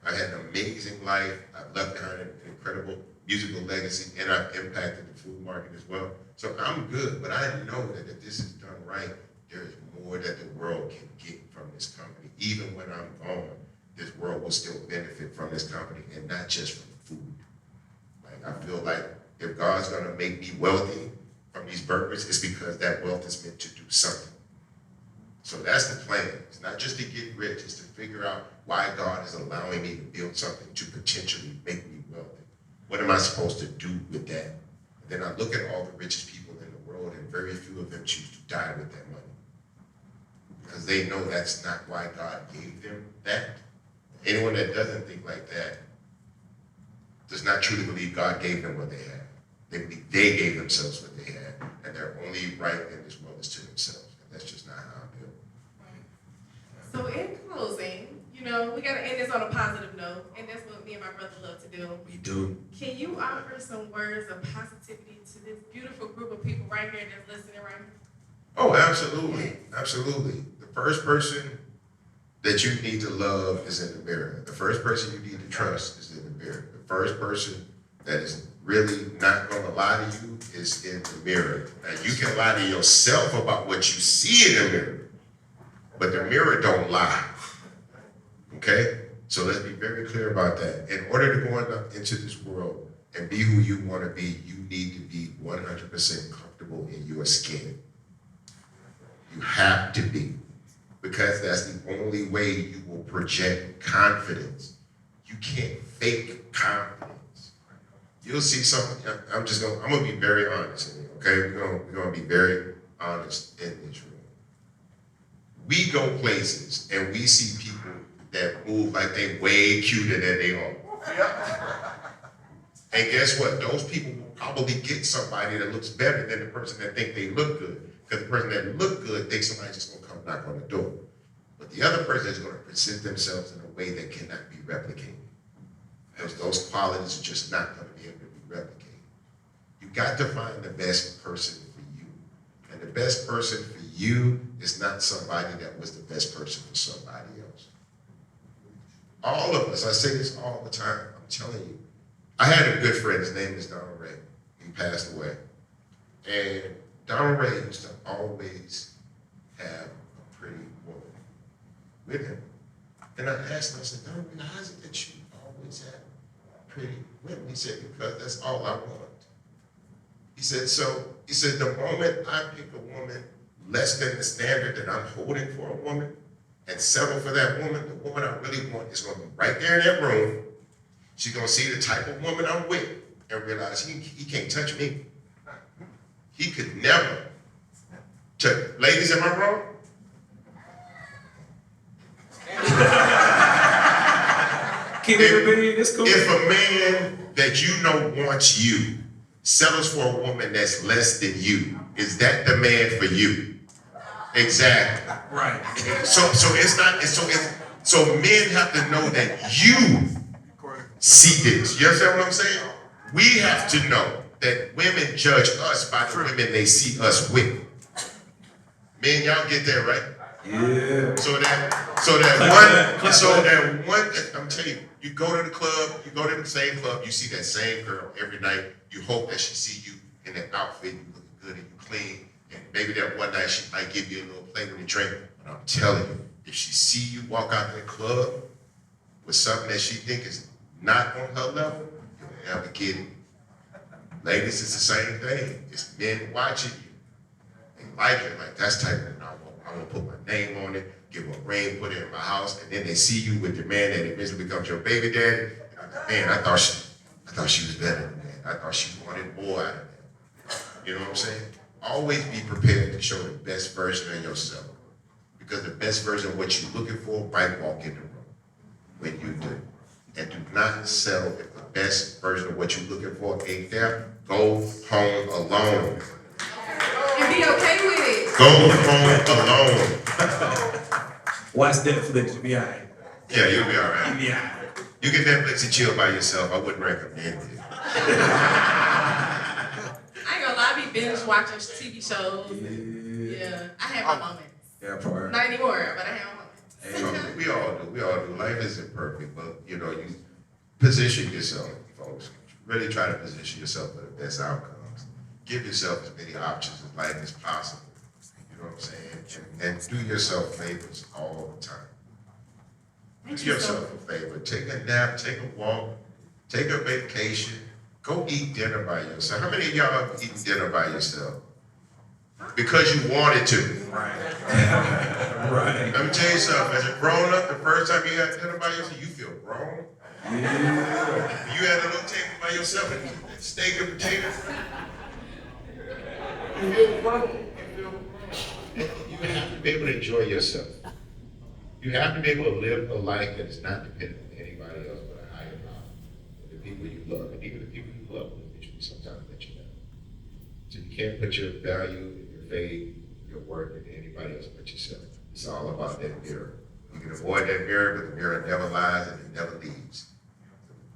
I had an amazing life. I've left behind an incredible musical legacy, and I've impacted the food market as well. So I'm good, but I know that if this is done right, there is more that the world can get from this company. Even when I'm gone, this world will still benefit from this company, and not just from food. Like, I feel like if God's gonna make me wealthy from these burgers, it's because that wealth is meant to do something. So that's the plan. It's not just to get rich, it's to figure out why God is allowing me to build something to potentially make me wealthy. What am I supposed to do with that? And then I look at all the richest people in the world, and very few of them choose to die with that money. Because they know that's not why God gave them that. Anyone that doesn't think like that does not truly believe God gave them what they had. They believe they gave themselves what they had, and their only right in this world is to themselves. And that's just not how I feel. So in closing, you know, we gotta end this on a positive note, and that's what me and my brother love to do. We do. Can you offer some words of positivity to this beautiful group of people right here that's listening right here? Oh, absolutely, absolutely. The first person that you need to love is in the mirror. The first person you need to trust is in the mirror. The first person that is really not gonna lie to you is in the mirror. And you can lie to yourself about what you see in the mirror, but the mirror don't lie, okay? So let's be very clear about that. In order to go into this world and be who you wanna be, you need to be 100% comfortable in your skin. You have to be, because that's the only way you will project confidence. You can't fake confidence. You'll see I'm gonna be very honest in here, okay? We're gonna be very honest in this room. We go places and we see people that move like they way cuter than they are. And guess what? Those people will probably get somebody that looks better than the person that think they look good. Because the person that look good thinks somebody's just gonna come knock on the door. But the other person is gonna present themselves in a way that cannot be replicated. Because those qualities are just not gonna be able to be replicated. You got to find the best person for you. And the best person for you is not somebody that was the best person for somebody else. All of us, I say this all the time, I'm telling you. I had a good friend, his name is Donald Ray. He passed away. And Donald Ray used to always have a pretty woman with him. And I asked him, I said, Donald Ray, how is it that you always have pretty women? He said, because that's all I want. He said, the moment I pick a woman less than the standard that I'm holding for a woman and settle for that woman, the woman I really want is gonna be right there in that room. She's gonna see the type of woman I'm with and realize he can't touch me. He could never touch. Ladies, am I wrong? Keep it repeating, it's cool. If a man that you know wants you settles for a woman that's less than you, is that the man for you? Exactly. Right. So men have to know that you see this. You understand what I'm saying? We have to know that women judge us by the women they see us with. Men, y'all get that right? Yeah. So that one, I'm telling you, you go to the club, you go to the same club, you see that same girl every night. You hope that she see you in that outfit, you look good and you clean, and maybe that one night she might give you a little play with the drink. But I'm telling you, if she see you walk out the club with something that she think is not on her level, you'll never get it. Ladies, it's the same thing. It's men watching you. They like it, like that's the type of thing I want to put my name on it, give her a ring, put it in my house, and then they see you with the man that eventually becomes your baby daddy. Man, I thought she was better than that. I thought she wanted more out of that. You know what I'm saying? Always be prepared to show the best version of yourself. Because the best version of what you're looking for might walk in the room when you do. And do not settle if the best version of what you're looking for ain't there. Go home alone. And be okay with it. Go home alone. Watch Netflix, you'll be all right. Yeah, you'll be all right. You'll be all right. You can Netflix and chill by yourself. I wouldn't recommend it. I ain't gonna lie, I be binge watching TV shows. Yeah, I have my moments. Yeah, part. Not anymore, but I have my moments. Hey, we all do. Life isn't perfect, but you know, you position yourself, folks. Really try to position yourself for the best outcomes. Give yourself as many options in life as possible. You know what I'm saying? And do yourself favors all the time. Thank Do you yourself a favor. Take a nap, take a walk, take a vacation, go eat dinner by yourself. How many of y'all have eaten dinner by yourself? because you wanted to. Right. Right. Let me tell you something. As a grown up, the first time you had dinner by yourself, you feel grown. Yeah. You had a little table by yourself and steak and potatoes. You feel grown. You have to be able to enjoy yourself. You have to be able to live a life that is not dependent on anybody else but a higher power. The people you love, and even the people you love will eventually sometimes let you down. So you can't put your value, your faith, your worth into anybody else but yourself. It's all about that mirror. You can avoid that mirror, but the mirror never lies and it never leaves.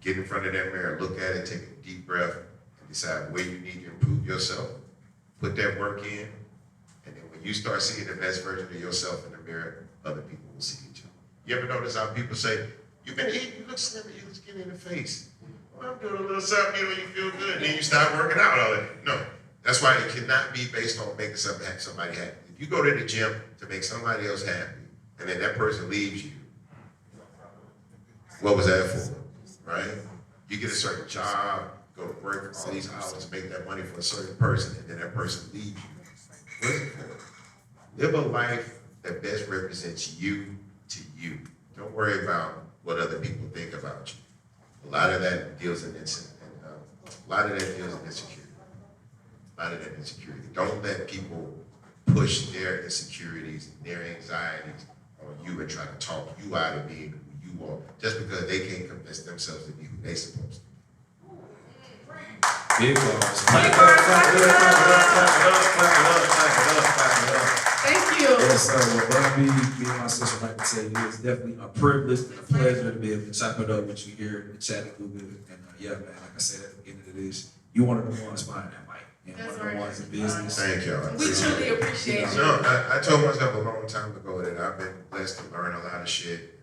Get in front of that mirror, look at it, take a deep breath, and decide where you need to improve yourself. Put that work in, and then when you start seeing the best version of yourself in the mirror, other people will see it too. You ever notice how people say, "You've been eating, you look slim, you look skinny in the face." Well, I'm doing a little something, you feel good, and then you start working out all that. No, that's why it cannot be based on making somebody happy. If you go to the gym to make somebody else happy, and then that person leaves you, what was that for, right? You get a certain job, go to work all these hours, make that money for a certain person, and then that person leaves you. What is it for? Live a life that best represents you to you. Don't worry about what other people think about you. A lot of that deals in insecurity. A lot of that insecurity. Don't let people push their insecurities and their anxieties on you and try to talk you out of being who you are, just because they can't convince themselves to be who they supposed to be. Big bars. Big bars. Clap it up. Thank you. Yes, sir. Well, Bun B, me and my sister like to say, it is definitely a privilege and a pleasure to be able to chop it up with you here in Chattanooga. And yeah, man, like I said at the beginning of this, you one of the ones behind that mic. And That's one of the right. ones in business. Thank y'all. We truly appreciate you. No, I told myself a long time ago that I've been blessed to learn a lot of shit.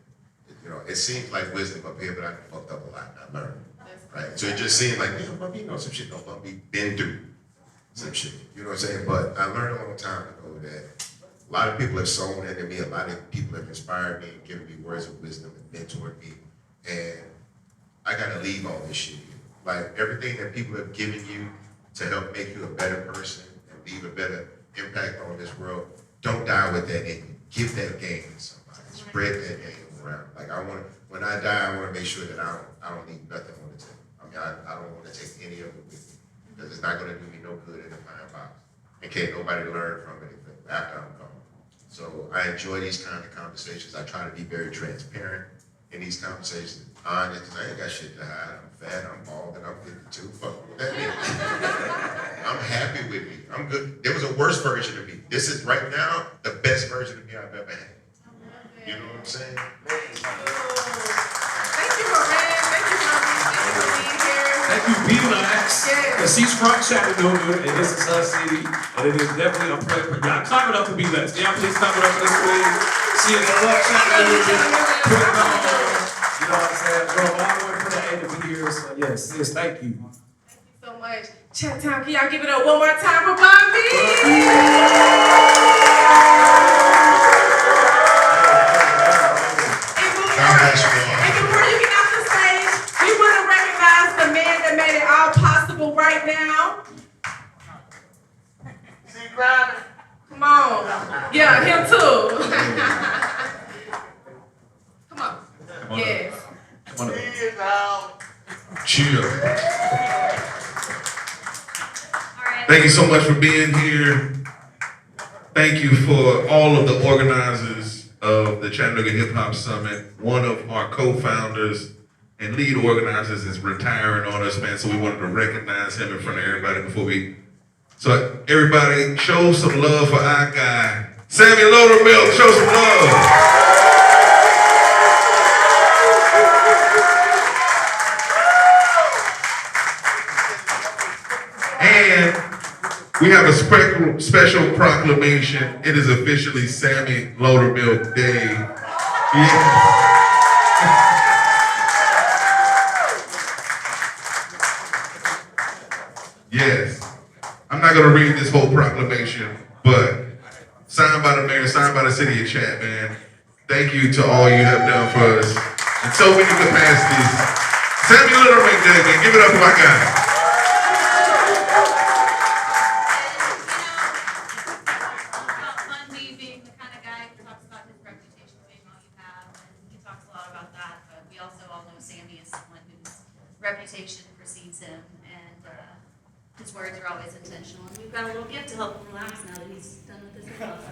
You know, it seems like wisdom up here, but I fucked up a lot and I learned. Right? So it just seemed like, damn, Bun B knows some shit. No, Bun B been through some shit. You know what I'm saying? But I learned a long time ago that a lot of people have sown into me. A lot of people have inspired me and given me words of wisdom and mentored me. And I got to leave all this shit here. Like everything that people have given you to help make you a better person and leave a better impact on this world, don't die with that in you. Give that game to somebody. Spread that game around. Like when I die, I want to make sure that I don't leave nothing on the table. I mean, I don't want to take any of it with me because it's not going to do me no good in the pine box. And can't nobody learn from it after I'm gone. So I enjoy these kind of conversations. I try to be very transparent in these conversations, honest, because I ain't got shit to hide. I'm fat, I'm bald, and I'm 52. Fuck that means. I'm happy with me. I'm good. There was a worse version of me. This is right now the best version of me I've ever had. You know what I'm saying? Thank you, Moran. Thank you for being here. Thank you, B-Max. Yes. Because he's from Chattanooga, and this is her city, and it is definitely a pleasure. Y'all clap it up for B-Max. Y'all please clap it up for this queen. She is love Chattanooga. Put it on. You know what I'm saying? Bro, all the way from the end of the year. So yes, sis, thank you. Thank you so much. Chattown, can y'all give it up one more time for Bun B? And before you get off the stage, we want to recognize the man that made it all possible right now. Come on. Yeah, him too. Come on. Yes. Come on up. Chill. Thank you so much for being here. Thank you for all of the organizers of the Chattanooga Hip Hop Summit. One of our co-founders and lead organizers is retiring on us, man, so we wanted to recognize him in front of everybody before we... So everybody, show some love for our guy, Sammy Lodermilk. Show some love. And we have a special proclamation. It is officially Sammy Lodermilk Day. Yeah. Yes. I'm not gonna read this whole proclamation, but signed by the mayor, signed by the city of Chat, man. Thank you to all you have done for us in so many capacities. Sammy Lodermilk Day, man. Give it up for my guy. Sammy is someone whose reputation precedes him, and his words are always intentional. And we've got a little gift to help him relax now that he's done with his hip hop.